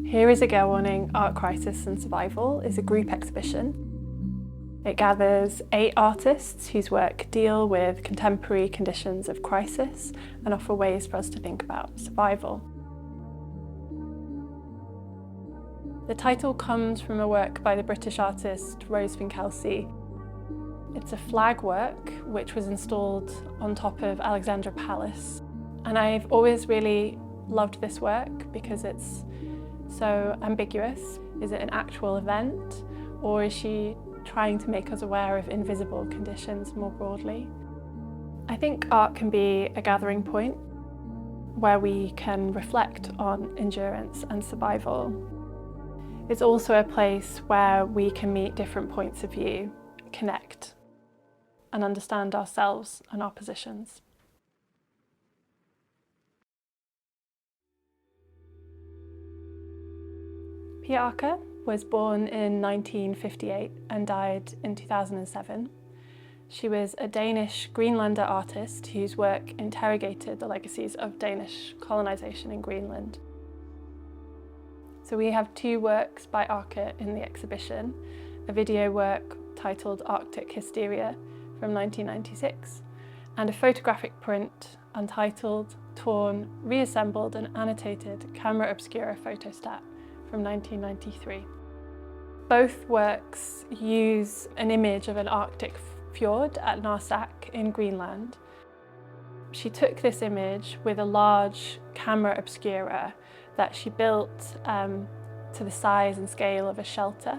Here is a Gale Warning, Art Crisis and Survival is a group exhibition. It gathers 8 artists whose work deal with contemporary conditions of crisis and offer ways for us to think about survival. The title comes from a work by the British artist Finn-Kelcey. It's a flag work which was installed on top of Alexandra Palace. And I've always really loved this work because it's so ambiguous. Is it an actual event, or is she trying to make us aware of invisible conditions more broadly? I think art can be a gathering point where we can reflect on endurance and survival. It's also a place where we can meet different points of view, connect, and understand ourselves and our positions. Pia Arke was born in 1958 and died in 2007. She was a Danish Greenlander artist whose work interrogated the legacies of Danish colonisation in Greenland. So we have 2 works by Arke in the exhibition, a video work titled Arctic Hysteria from 1996, and a photographic print untitled, torn, reassembled and annotated camera obscura photostat from 1993. Both works use an image of an Arctic fjord at Narsak in Greenland. She took this image with a large camera obscura that she built to the size and scale of a shelter.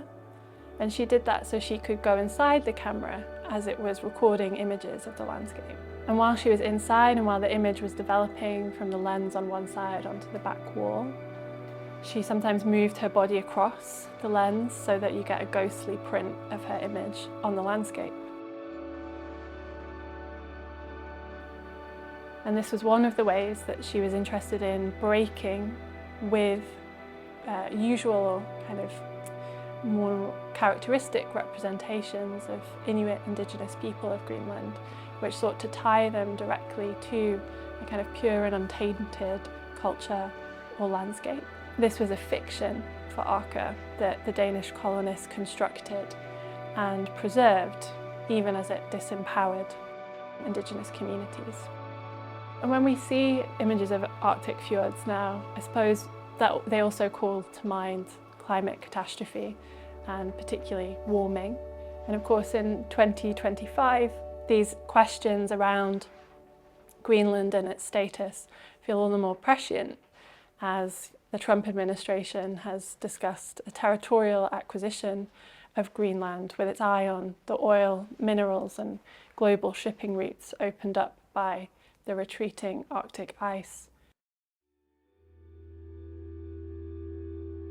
And she did that so she could go inside the camera as it was recording images of the landscape. And while she was inside and while the image was developing from the lens on one side onto the back wall, she sometimes moved her body across the lens so that you get a ghostly print of her image on the landscape. And this was one of the ways that she was interested in breaking with usual kind of more characteristic representations of Inuit indigenous people of Greenland, which sought to tie them directly to a kind of pure and untainted culture or landscape. This was a fiction for Arke that the Danish colonists constructed and preserved, even as it disempowered indigenous communities. And when we see images of Arctic fjords now, I suppose that they also call to mind climate catastrophe and particularly warming. And of course in 2025, these questions around Greenland and its status feel all the more prescient as the Trump administration has discussed a territorial acquisition of Greenland with its eye on the oil, minerals and global shipping routes opened up by the retreating Arctic ice.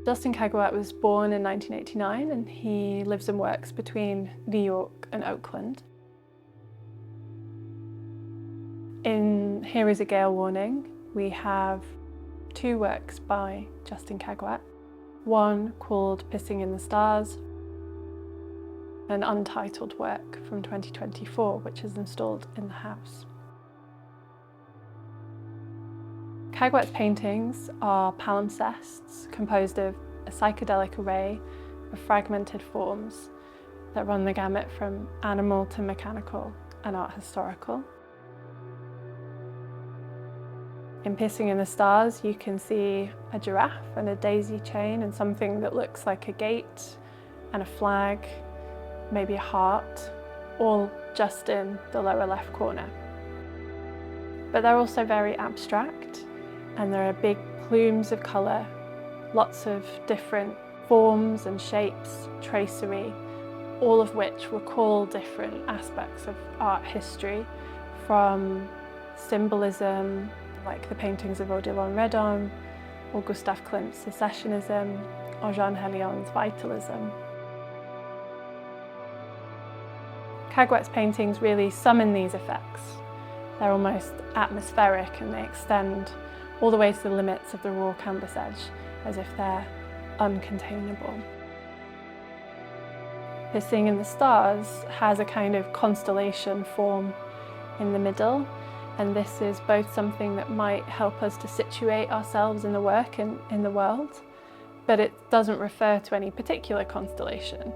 Justin Caguiat was born in 1989 and he lives and works between New York and Oakland. In Here is a Gale Warning, we have 2 works by Justin Caguiat. One called Pissing in the Stars, an untitled work from 2024 which is installed in the house. Caguiat's paintings are palimpsests composed of a psychedelic array of fragmented forms that run the gamut from animal to mechanical and art historical. In Pissing in the Stars, you can see a giraffe and a daisy chain and something that looks like a gate and a flag, maybe a heart, all just in the lower left corner. But they're also very abstract, and there are big plumes of colour, lots of different forms and shapes, tracery, all of which recall different aspects of art history, from symbolism, like the paintings of Odilon Redon, or Gustav Klimt's Secessionism, or Jean Hélion's Vitalism. Caguiat's paintings really summon these effects. They're almost atmospheric and they extend all the way to the limits of the raw canvas edge, as if they're uncontainable. Pissing in the Stars has a kind of constellation form in the middle, and this is both something that might help us to situate ourselves in the work and in the world, but it doesn't refer to any particular constellation.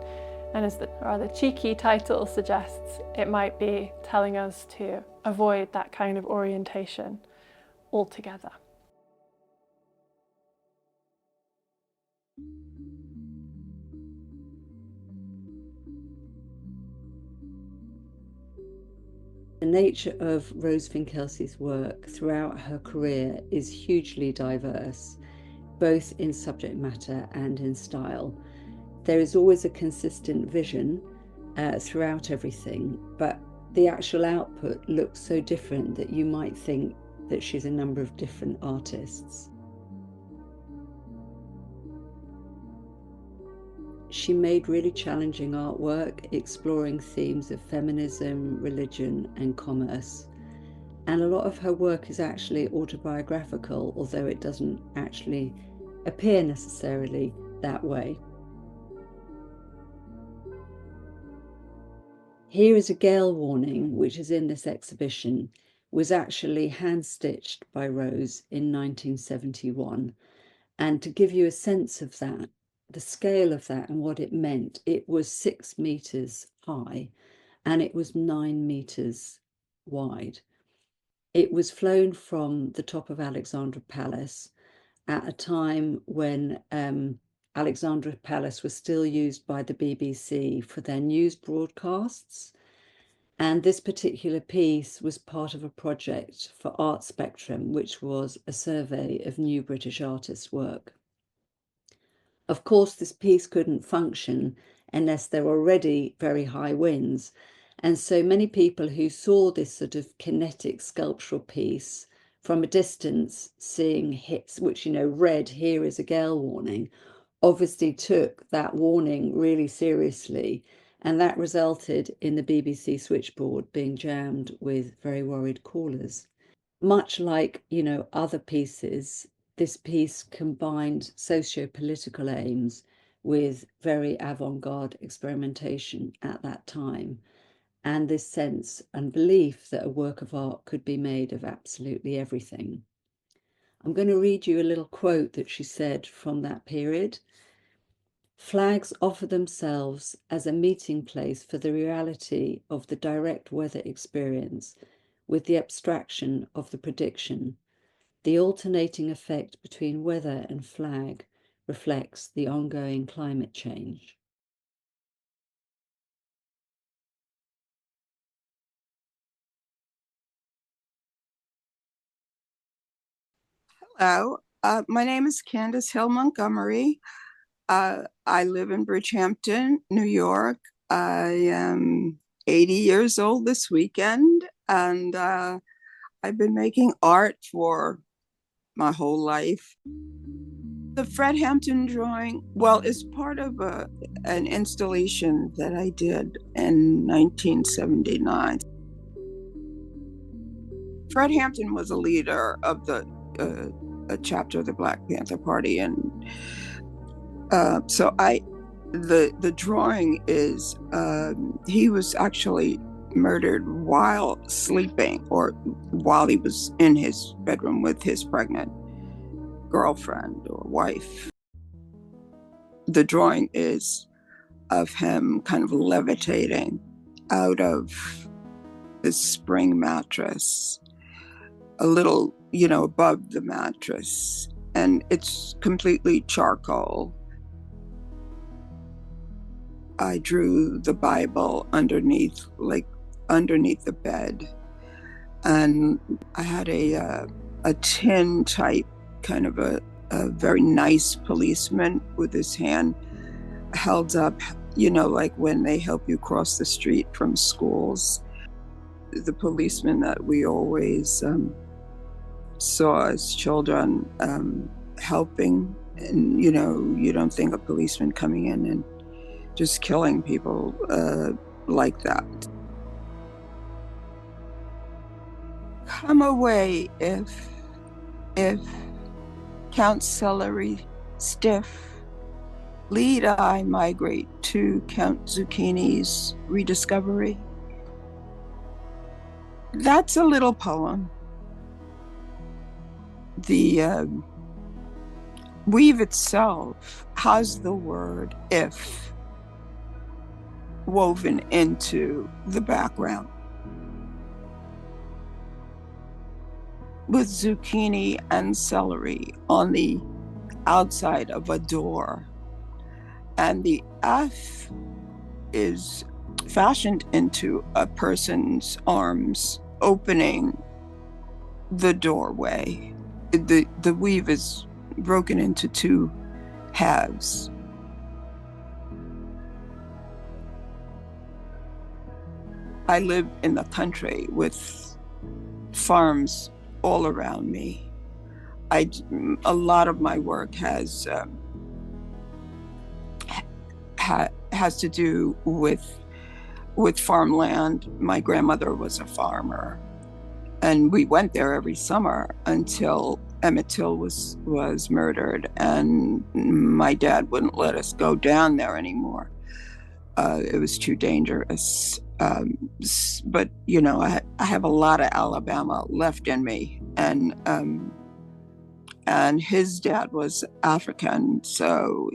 And as the rather cheeky title suggests, it might be telling us to avoid that kind of orientation altogether. The nature of Rose Finn-Kelcey's work throughout her career is hugely diverse, both in subject matter and in style. There is always a consistent vision throughout everything, but the actual output looks so different that you might think that she's a number of different artists. She made really challenging artwork, exploring themes of feminism, religion, and commerce. And a lot of her work is actually autobiographical, although it doesn't actually appear necessarily that way. Here is a Gale Warning, which is in this exhibition, was actually hand-stitched by Rose in 1971. And to give you a sense of that, the scale of that and what it meant, it was 6 meters high and it was 9 meters wide. It was flown from the top of Alexandra Palace at a time when Alexandra Palace was still used by the BBC for their news broadcasts. And this particular piece was part of a project for Art Spectrum, which was a survey of new British artists' work. Of course, this piece couldn't function unless there were already very high winds. And so many people who saw this sort of kinetic sculptural piece from a distance, seeing hits, which, read, here is a gale warning, obviously took that warning really seriously. And that resulted in the BBC switchboard being jammed with very worried callers. Much like, other pieces, this piece combined socio-political aims with very avant-garde experimentation at that time, and this sense and belief that a work of art could be made of absolutely everything. I'm going to read you a little quote that she said from that period. "Flags offer themselves as a meeting place for the reality of the direct weather experience with the abstraction of the prediction. The alternating effect between weather and flag reflects the ongoing climate change." Hello, my name is Candace Hill-Montgomery. I live in Bridgehampton, New York. I am 80 years old this weekend, and I've been making art for my whole life. The Fred Hampton drawing, is part of an installation that I did in 1979. Fred Hampton was a leader of a chapter of the Black Panther Party, and so the drawing is he was actually murdered while sleeping or while he was in his bedroom with his pregnant girlfriend or wife. The drawing is of him kind of levitating out of his spring mattress, a little, above the mattress, and it's completely charcoal. I drew the Bible underneath the bed, and I had a tin type kind of a very nice policeman with his hand held up, like when they help you cross the street from schools. The policeman that we always saw as children helping, and you don't think a policeman coming in and just killing people like that. Come away if Count Celery stiff, lead I migrate to Count Zucchini's rediscovery. That's a little poem. weave itself has the word if woven into the background. With zucchini and celery on the outside of a door. And the F is fashioned into a person's arms opening the doorway. The weave is broken into two halves. I live in the country with farms all around me. A lot of my work has to do with farmland. My grandmother was a farmer, and we went there every summer until Emmett Till was murdered, and my dad wouldn't let us go down there anymore. It was too dangerous. But you know, I have a lot of Alabama left in me, and his dad was African, so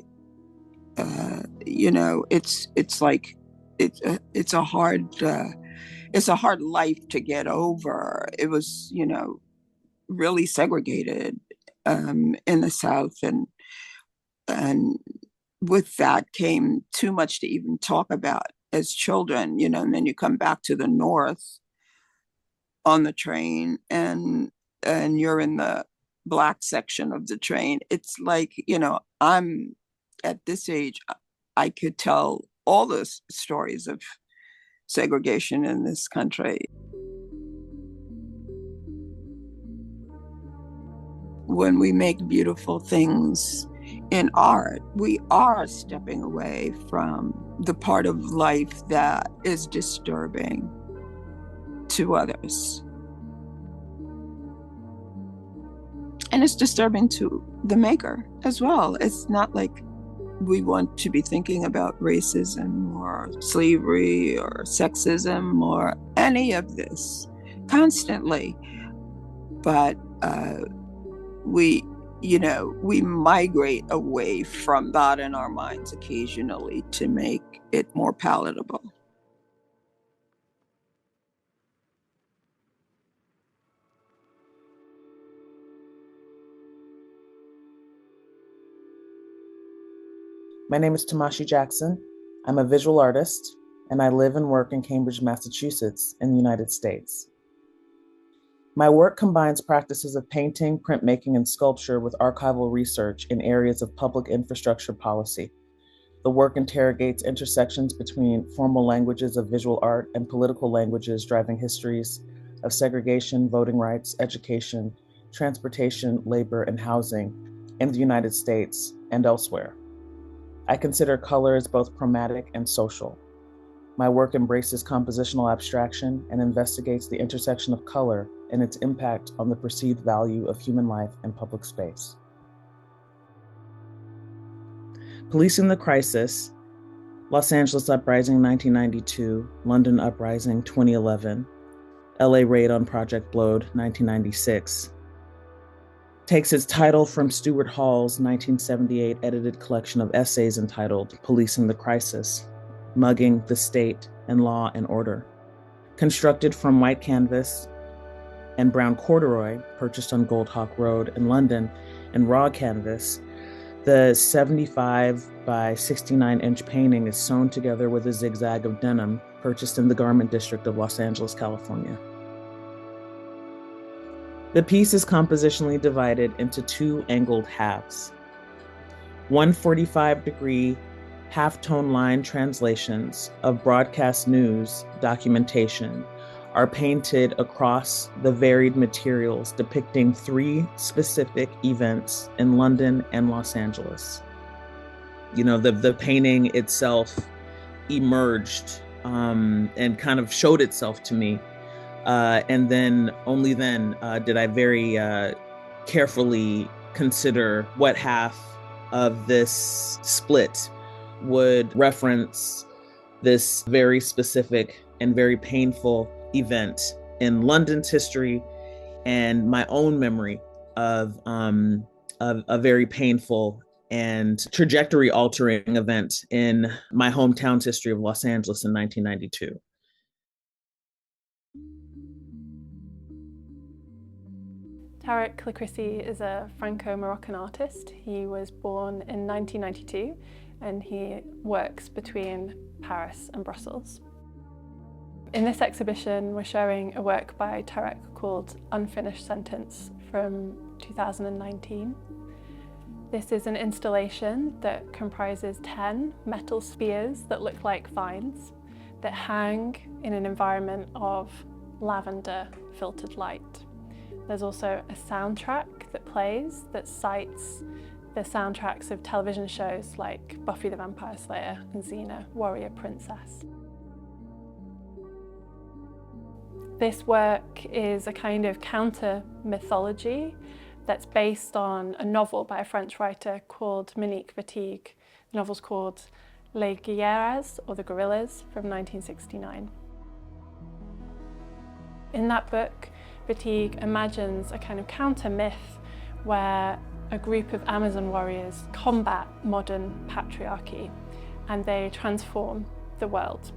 you know, it's like it's a hard life to get over. It was, you know, really segregated in the South, and with that came too much to even talk about as children, you know. And then you come back to the North on the train, and you're in the Black section of the train. It's like, you know, I'm at this age, I could tell all the stories of segregation in this country. When we make beautiful things in art, we are stepping away from the part of life that is disturbing to others. And it's disturbing to the maker as well. It's not like we want to be thinking about racism or slavery or sexism or any of this constantly. But we migrate away from that in our minds occasionally to make it more palatable. My name is Tomashi Jackson. I'm a visual artist, and I live and work in Cambridge, Massachusetts, in the United States. My work combines practices of painting, printmaking, and sculpture with archival research in areas of public infrastructure policy. The work interrogates intersections between formal languages of visual art and political languages driving histories of segregation, voting rights, education, transportation, labor, and housing in the United States and elsewhere. I consider color as both chromatic and social. My work embraces compositional abstraction and investigates the intersection of color and its impact on the perceived value of human life and public space. Policing the Crisis, Los Angeles Uprising 1992, London Uprising 2011, LA Raid on Project Blowed 1996, takes its title from Stuart Hall's 1978 edited collection of essays entitled Policing the Crisis, Mugging the State and Law and Order. Constructed from white canvas and brown corduroy, purchased on Goldhawk Road in London, and raw canvas, the 75 by 69-inch painting is sewn together with a zigzag of denim purchased in the Garment District of Los Angeles, California. The piece is compositionally divided into two angled halves. 145-degree half-tone line translations of broadcast news documentation are painted across the varied materials depicting three specific events in London and Los Angeles. You know, the painting itself emerged and kind of showed itself to me. And then only then did I very carefully consider what half of this split would reference this very specific and very painful event in London's history and my own memory of a very painful and trajectory altering event in my hometown's history of Los Angeles in 1992. Tarek Lakhrissi is a Franco-Moroccan artist. He was born in 1992 and he works between Paris and Brussels. In this exhibition, we're showing a work by Tarek called Unfinished Sentence from 2019. This is an installation that comprises 10 metal spheres that look like vines that hang in an environment of lavender filtered light. There's also a soundtrack that plays that cites the soundtracks of television shows like Buffy the Vampire Slayer and Xena, Warrior Princess. This work is a kind of counter-mythology that's based on a novel by a French writer called Monique Wittig. The novel's called Les Guerrillas, or The Guerrillas, from 1969. In that book, Wittig imagines a kind of counter-myth where a group of Amazon warriors combat modern patriarchy and they transform the world.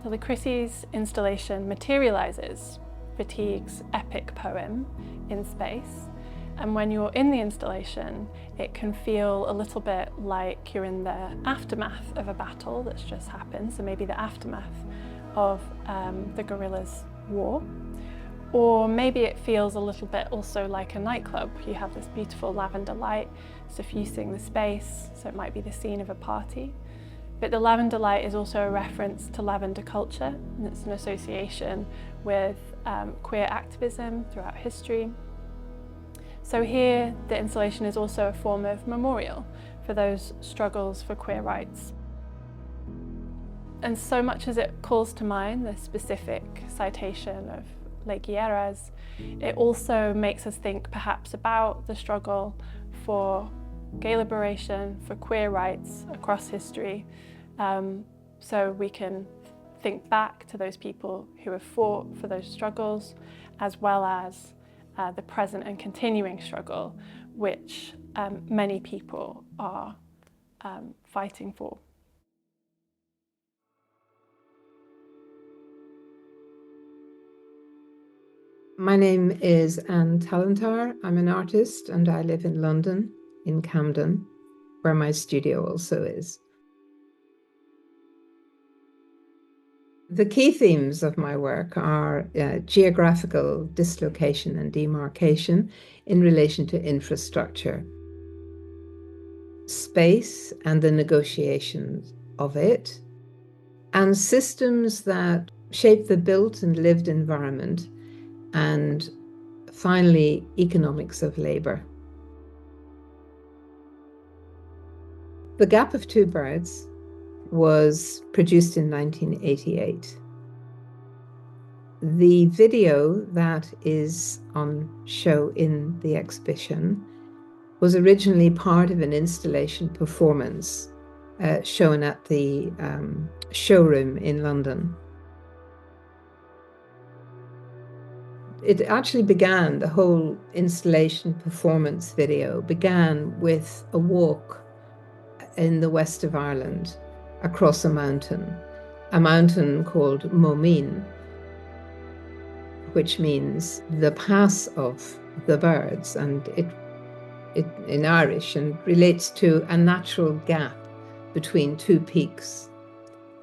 So Lakhrissi's installation materializes Wittig's epic poem in space, and when you're in the installation, it can feel a little bit like you're in the aftermath of a battle that's just happened, so maybe the aftermath of the guerrillas' war. Or maybe it feels a little bit also like a nightclub. You have this beautiful lavender light suffusing the space, so it might be the scene of a party. But the lavender light is also a reference to lavender culture, and it's an association with queer activism throughout history. So here, the installation is also a form of memorial for those struggles for queer rights. And so much as it calls to mind the specific citation of Les Guerrillas, it also makes us think perhaps about the struggle for gay liberation, for queer rights across history, so we can think back to those people who have fought for those struggles, as well as the present and continuing struggle, which many people are fighting for. My name is Anne Tallentire. I'm an artist and I live in London, in Camden, where my studio also is. The key themes of my work are geographical dislocation and demarcation in relation to infrastructure, space and the negotiations of it, and systems that shape the built and lived environment, and finally, economics of labor. The Gap of Two Birds was produced in 1988. The video that is on show in the exhibition was originally part of an installation performance shown at the showroom in London. It actually began, the whole installation performance video began with a walk in the west of Ireland across a mountain called Momeen, which means the pass of the birds, and it in Irish, and relates to a natural gap between two peaks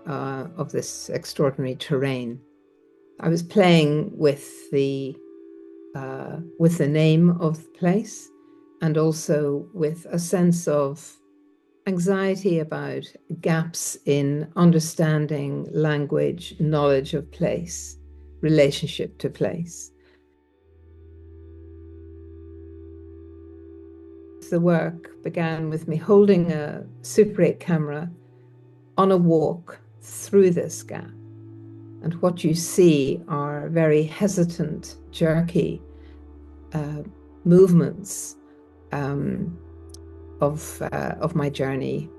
of this extraordinary terrain. I was playing with the name of the place, and also with a sense of anxiety about gaps in understanding, language, knowledge of place, relationship to place. The work began with me holding a Super 8 camera on a walk through this gap. And what you see are very hesitant, jerky movements of my journey.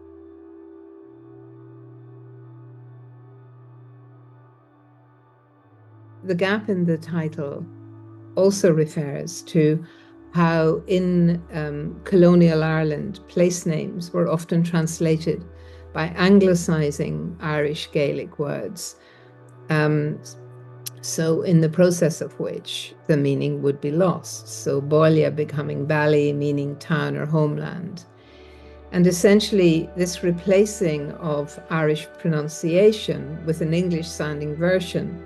The gap in the title also refers to how in colonial Ireland, place names were often translated by anglicising Irish Gaelic words. So in the process of which the meaning would be lost. So Báile becoming Bally, meaning town or homeland. And essentially this replacing of Irish pronunciation with an English sounding version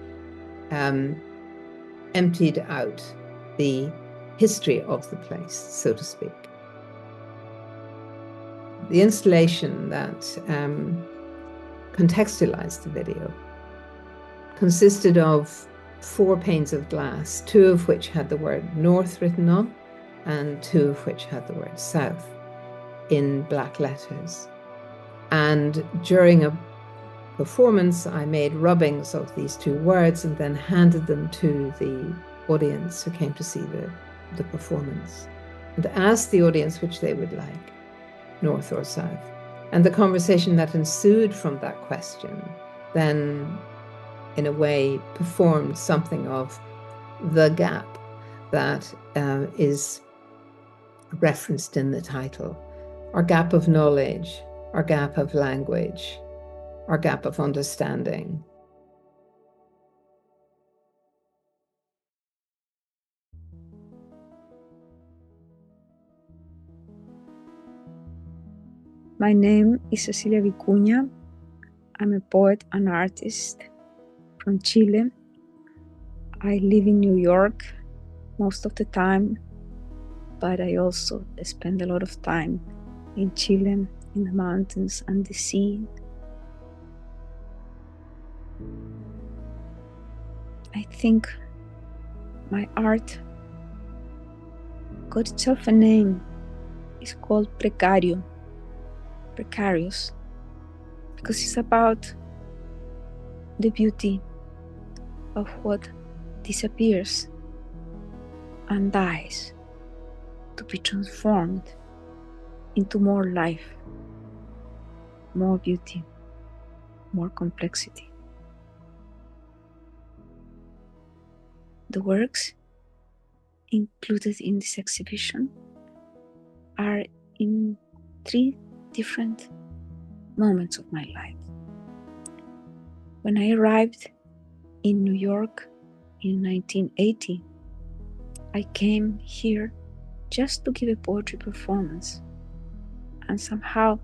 emptied out the history of the place, so to speak. The installation that contextualized the video consisted of 4 panes of glass, 2 of which had the word north written on, and 2 of which had the word south in black letters. And during a performance, I made rubbings of these 2 words and then handed them to the audience who came to see the performance, and asked the audience which they would like, north or south. And the conversation that ensued from that question then, in a way, performed something of the gap that is referenced in the title. Our gap of knowledge, our gap of language, our gap of understanding. My name is Cecilia Vicuña. I'm a poet and artist from Chile. I live in New York most of the time, but I also spend a lot of time in Chile, in the mountains and the sea. I think my art got itself a name. It's called Precarious, because it's about the beauty of what disappears and dies to be transformed into more life, more beauty, more complexity. The works included in this exhibition are in 3 different moments of my life. When I arrived in New York in 1980, I came here just to give a poetry performance, and somehow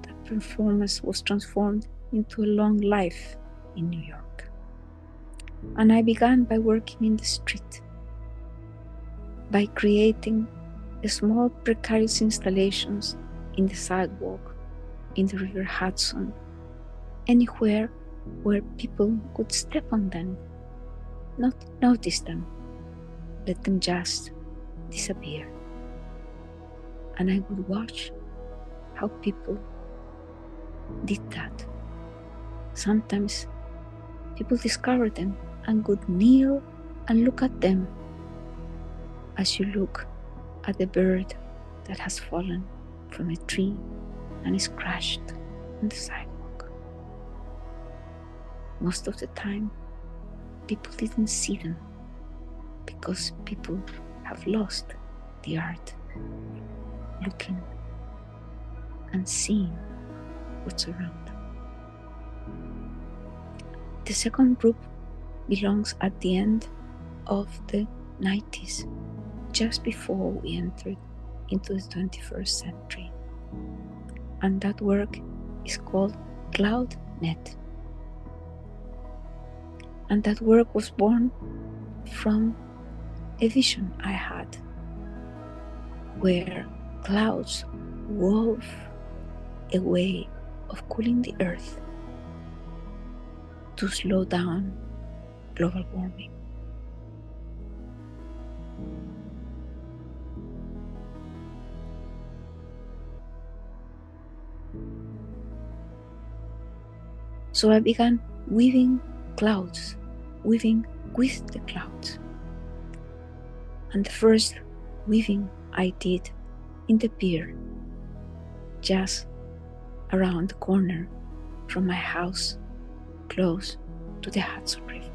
that performance was transformed into a long life in New York. And I began by working in the street, by creating small precarious installations in the sidewalk, in the River Hudson, anywhere where people could step on them, not notice them, let them just disappear. And I would watch how people did that. Sometimes people discovered them and would kneel and look at them as you look at the bird that has fallen from a tree and is crushed on the sidewalk. Most of the time, people didn't see them because people have lost the art of looking and seeing what's around. The second group belongs at the end of the 90s, just before we entered into the 21st century. And that work is called Cloud Net. And that work was born from a vision I had, where clouds wove a way of cooling the earth to slow down global warming. So I began weaving clouds, weaving with the clouds. And the first weaving I did in the pier, just around the corner from my house, close to the Hudson River.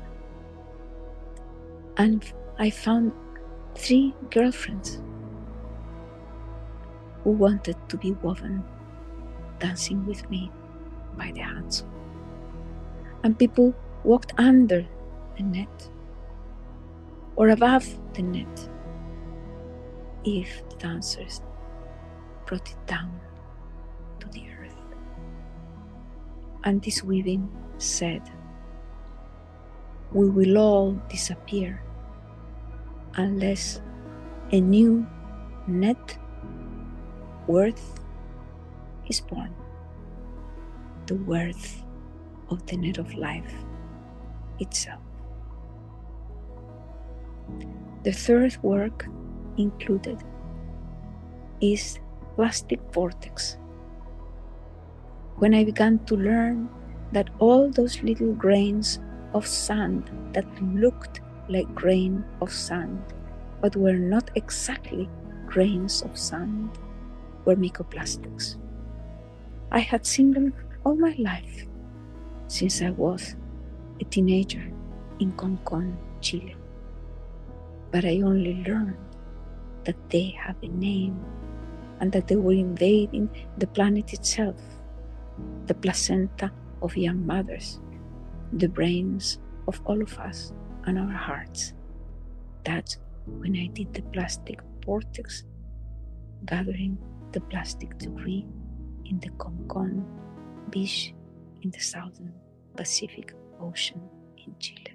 And I found 3 girlfriends who wanted to be woven, dancing with me by the hands. And people walked under the net or above the net if the dancers brought it down to the earth. And this weaving said, we will all disappear unless a new net worth is born, the worth of the net of life itself. The third work included is plastic vortex. When I began to learn that all those little grains of sand that looked like grain of sand, but were not exactly grains of sand, were microplastics. I had seen them all my life, since I was a teenager in Concon, Chile. But I only learned that they have a name and that they were invading the planet itself, the placenta of young mothers, the brains of all of us and our hearts. That's when I did the plastic vortex, gathering the plastic debris in the Concon beach in the southern Pacific Ocean in Chile.